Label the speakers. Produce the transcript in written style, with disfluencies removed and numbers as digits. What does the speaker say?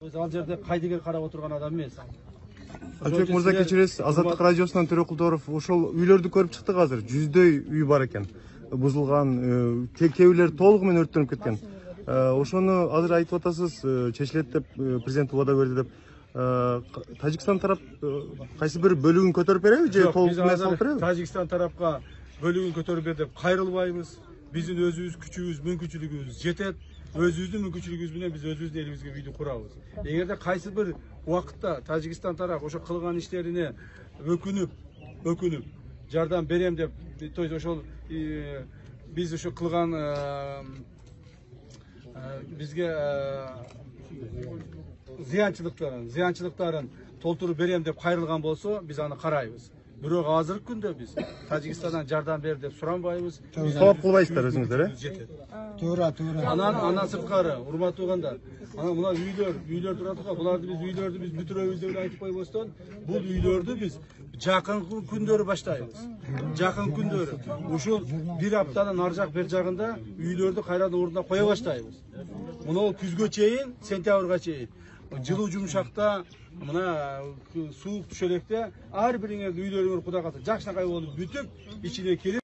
Speaker 1: Biz ал жерде кайдыгер карап отурган адам эмес.
Speaker 2: Албек мырза, кечиресиз, Азаттык радиосунан Төрө Кулдоров, ошол үйлөрдү көрүп чыктык азыр. 100дөй үй бар экен. Бузулган, кээ бирлери толугу менен өрттөнүп кеткен. Ошону азыр айтып атасыз, чечилет деп президент убада берди деп. Тажикстан тарап кайсы бир бөлүгүн көтөрүп береби же толук эмес алып береби?
Speaker 1: Тажикстан тарапка бөлүгүн көтөрүп бер деп кайрылбайбыз. Биздин өзүбүз күчүбүз, мүмкүнчүлүгүбүз жетет. Өзүбүздүн мүмкүнчүлүгүбүз менен биз өзүбүздүн элибизге үйдү курабыз. Эгерде кайсы бир убакытта Тажикстан тарап ошо кылган иштерине өкүнүп жардам берем деп, то есть ошол биз ошо кылган бизге зыянчылыктарын толтуруп берем деп кайрылган болсо, биз аны карайбыз. Бирок азыркы күндө биз Тажикстандан жардам бер деп суранбайбыз.
Speaker 2: Талап кылбайсыздар өзүңүздөр,
Speaker 1: Туура. Андан сырткары, урматтуу угандар, ана мына үйлөр турат го. Буларды биз үйлөрдү биз бүтүрөбүз деп айтып койбостон, бул үйлөрдү биз жакынкы күндөрү баштайбыз. Жакын күндөрү. Ушул бир аптанын ар жак бер жагында үйлөрдү кайрадан ордуна кое баштайбыз. Мына күзгө чейин, сентябрга чейин жылуу жумшакта, мына суук түшөлекте ар бириңердин үйлөрүңөр Кудай кааласа жакшынакай болуп бүтүп, ичине кирип